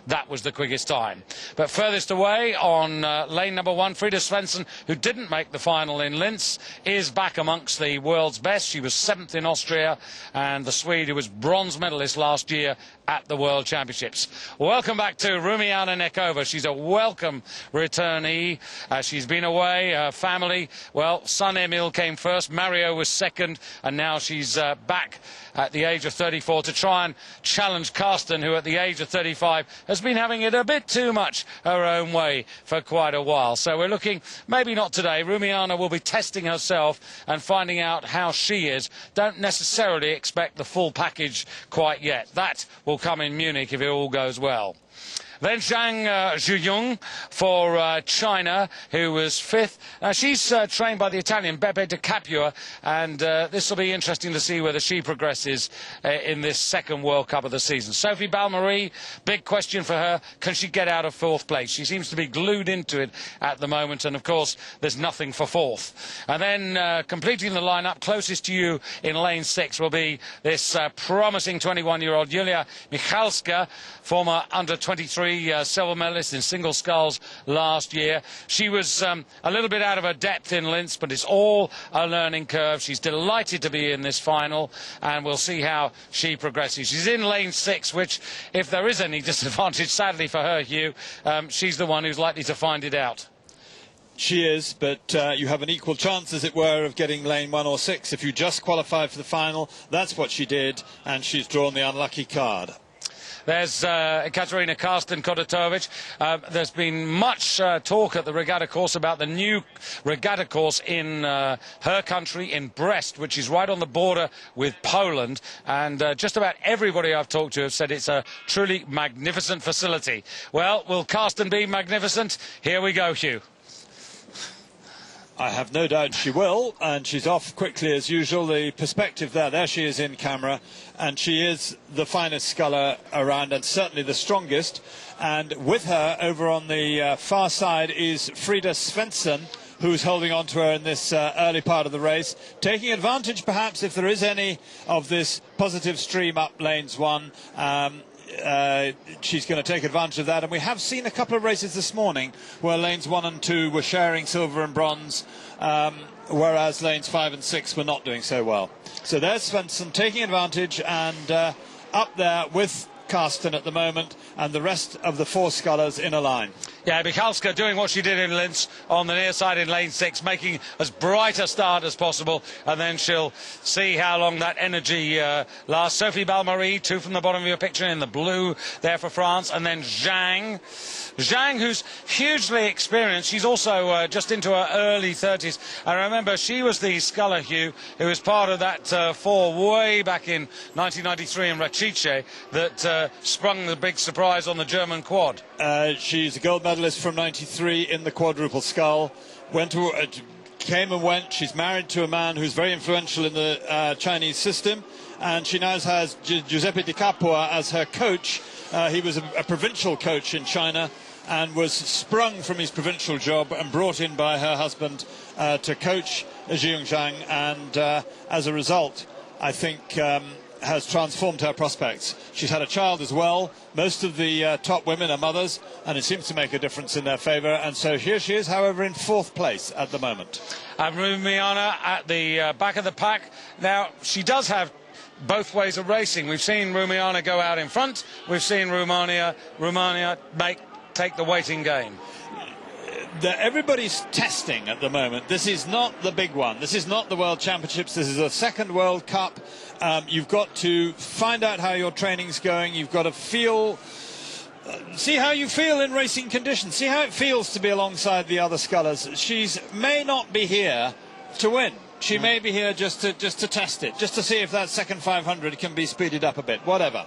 that was the quickest time. But furthest away on lane number 1, Frida Svensson, who didn't make the final in Linz, is back amongst the world's best. She was 7th in Austria, and the Swede, who was bronze medalist last year at the World Championships. Welcome back to Rumiana Nekova. She's a welcome returnee. She's been away. Her family, well, son Emil came first, Mario was second, and now she's back at the age of 34 to try and challenge Karsten, who at the age of 35 has been having it a bit too much her own way for quite a while. So we're looking, maybe not today. Rumiana will be testing herself and finding out how she is. Don't necessarily expect the full package quite yet. That will come in Munich if it all goes well. Then Zhang Zhuyong for China, who was 5th. She's trained by the Italian Beppe Di Capua, and this will be interesting to see whether she progresses in this second World Cup of the season. Sophie Balmarie, big question for her. Can she get out of 4th place? She seems to be glued into it at the moment, and of course there's nothing for 4th. And then completing the lineup, closest to you in lane 6 will be this promising 21-year-old Yulia Michalska, former under-23 silver medalist in single sculls last year. She was a little bit out of her depth in Linz, but it's all a learning curve. She's delighted to be in this final, and we'll see how she progresses. She's in lane 6, which, if there is any disadvantage, sadly for her, Hugh, she's the one who's likely to find it out. She is, but you have an equal chance, as it were, of getting lane 1 or 6. If you just qualify for the final, that's what she did, and she's drawn the unlucky card. There's Katerina Karsten-Kodatovic. There's been much talk at the regatta course about the new regatta course in her country, in Brest, which is right on the border with Poland. And just about everybody I've talked to have said it's a truly magnificent facility. Well, will Karsten be magnificent? Here we go, Hugh. I have no doubt she will, and she's off quickly as usual. The perspective there she is in camera, and she is the finest sculler around, and certainly the strongest. And with her, over on the far side, is Frida Svensson, who's holding on to her in this early part of the race, taking advantage perhaps, if there is any, of this positive stream up lanes 1. She's going to take advantage of that, and we have seen a couple of races this morning where lanes 1 and 2 were sharing silver and bronze, whereas lanes 5 and 6 were not doing so well. So there's Svensson taking advantage, and up there with Karsten at the moment, and the rest of the 4 scullers in a line. Yeah, Michalska doing what she did in Linz on the near side in lane 6, making as bright a start as possible, and then she'll see how long that energy lasts. Sophie Balmarie, 2 from the bottom of your picture in the blue there for France, and then Zhang, who's hugely experienced. She's also just into her early 30s. I remember she was the sculler, Hugh, who was part of that 4 way back in 1993 in Racice that sprung the big surprise on the German quad. She's a gold medalist from 93 in the quadruple scull. Came and went. She's married to a man who's very influential in the Chinese system, and she now has Giuseppe Di Capua as her coach. He was a provincial coach in China and was sprung from his provincial job and brought in by her husband to coach Zhang, and as a result, I think has transformed her prospects. She's had a child as well. Most of the top women are mothers, and it seems to make a difference in their favour. And so here she is, however, in 4th place at the moment. And Rumiana at the back of the pack. Now, she does have both ways of racing. We've seen Rumiana go out in front. We've seen Romania take the waiting game. Everybody's testing at the moment. This is not the big one. This is not the World Championships. This is a second World Cup. You've got to find out how your training's going. You've got to see how you feel in racing conditions. See how it feels to be alongside the other scullers. She may not be here to win. She may be here just to test it, just to see if that second 500 can be speeded up a bit, whatever.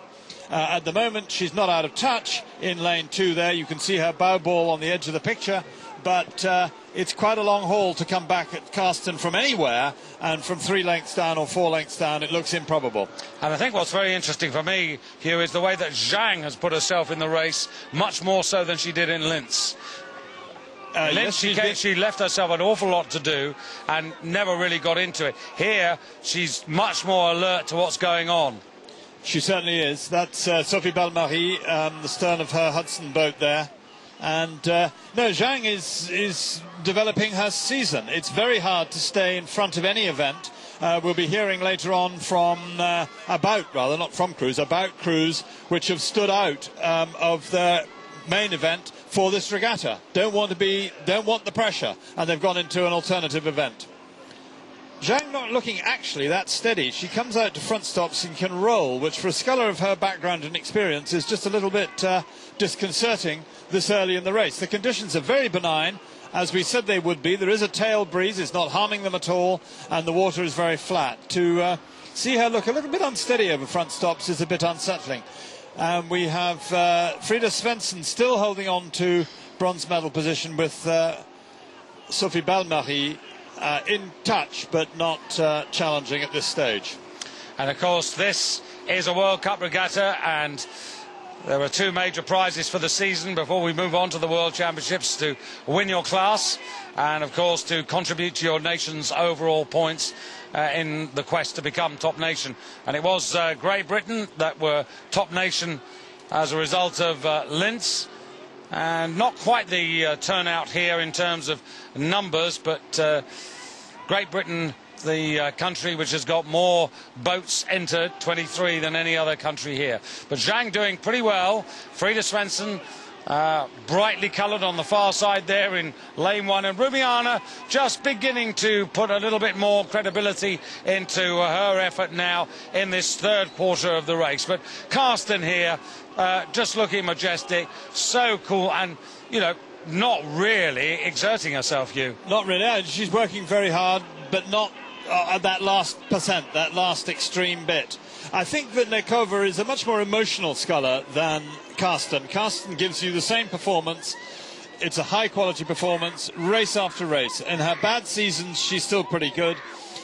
At the moment, she's not out of touch in lane 2 there. You can see her bow ball on the edge of the picture. But it's quite a long haul to come back at Karsten from anywhere, and from 3 lengths down or 4 lengths down, it looks improbable. And I think what's very interesting for me, Hugh, is the way that Zhang has put herself in the race, much more so than she did in Linz. Linz, she left herself an awful lot to do and never really got into it. Here, she's much more alert to what's going on. She certainly is. That's Sophie Balmarie, the stern of her Hudson boat there. And no, Zhang is developing her season. It's very hard to stay in front of any event. We'll be hearing later on from about crews which have stood out of the main event for this regatta. Don't want the pressure, and they've gone into an alternative event. Zhang not looking actually that steady. She comes out to front stops and can roll, which for a sculler of her background and experience is just a little bit disconcerting this early in the race. The conditions are very benign, as we said they would be. There is a tail breeze, it's not harming them at all, and the water is very flat. To see her look a little bit unsteady over front stops is a bit unsettling. We have Frida Svensson still holding on to bronze medal position with Sophie Balmarie in touch but not challenging at this stage. And of course this is a World Cup regatta, and there are two major prizes for the season before we move on to the World Championships: to win your class and of course to contribute to your nation's overall points in the quest to become top nation. And it was Great Britain that were top nation as a result of Linz, and not quite the turnout here in terms of numbers, but Great Britain, the country which has got more boats entered, 23, than any other country here. But Zhang doing pretty well. Frida Svensson brightly coloured on the far side there in lane one, and Rumiana just beginning to put a little bit more credibility into her effort now in this third quarter of the race. But Karsten here just looking majestic, so cool, and you know, not really exerting herself, Hugh. Not really. She's working very hard, but not at that last percent, that last extreme bit. I think that Nekova is a much more emotional sculler than Karsten. Karsten gives you the same performance. It's a high-quality performance, race after race. In her bad seasons, she's still pretty good.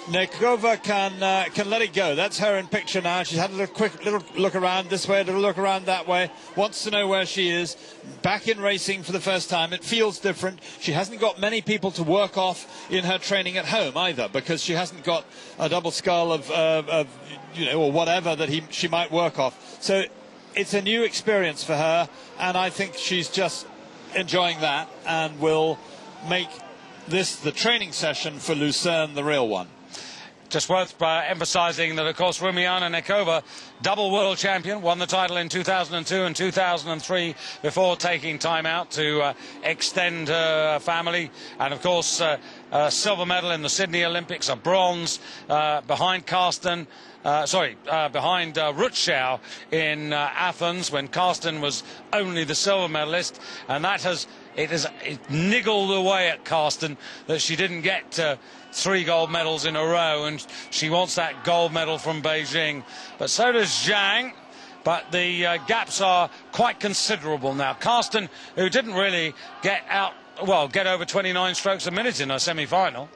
Nekova can let it go. That's her in picture now. She's had a quick little look around this way, a little look around that way, wants to know where she is. Back in racing for the first time. It feels different. She hasn't got many people to work off in her training at home either, because she hasn't got a double scull of you know, or whatever that she might work off. So it's a new experience for her, and I think she's just enjoying that and will make this the training session for Lucerne the real one. Just worth emphasising that, of course, Rumiana Nekova, double world champion, won the title in 2002 and 2003 before taking time out to extend her family. And, of course, a silver medal in the Sydney Olympics, a bronze behind Karsten. Behind Rutschau in Athens, when Karsten was only the silver medalist, and that has niggled away at Karsten that she didn't get 3 gold medals in a row, and she wants that gold medal from Beijing. But so does Zhang, but the gaps are quite considerable now. Karsten, who didn't really get over 29 strokes a minute in her semi-final,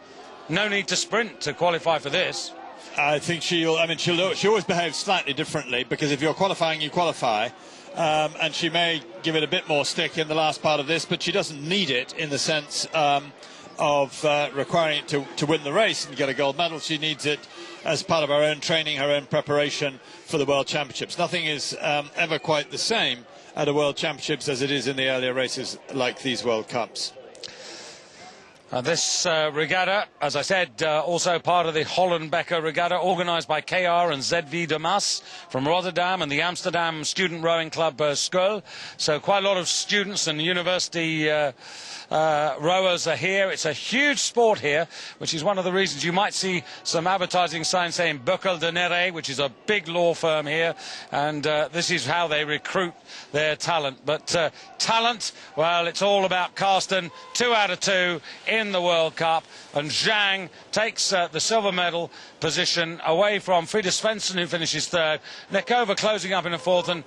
no need to sprint to qualify for this. I think she always behaves slightly differently, because if you're qualifying, you qualify. And she may give it a bit more stick in the last part of this, but she doesn't need it in the sense of requiring it to win the race and get a gold medal. She needs it as part of her own training, her own preparation for the World Championships. Nothing is ever quite the same at a World Championships as it is in the earlier races like these World Cups. This regatta, as I said, also part of the Holland-Becker regatta, organised by KR and ZV de Mas from Rotterdam and the Amsterdam Student Rowing Club School. So quite a lot of students and university rowers are here. It's a huge sport here, which is one of the reasons you might see some advertising signs saying Beukel de Nere, which is a big law firm here, and this is how they recruit their talent. But talent, well, it's all about Karsten, 2 out of 2 in the World Cup, and Zhang takes the silver medal position away from Frida Svensson, who finishes 3rd. Nekova closing up in a 4th, and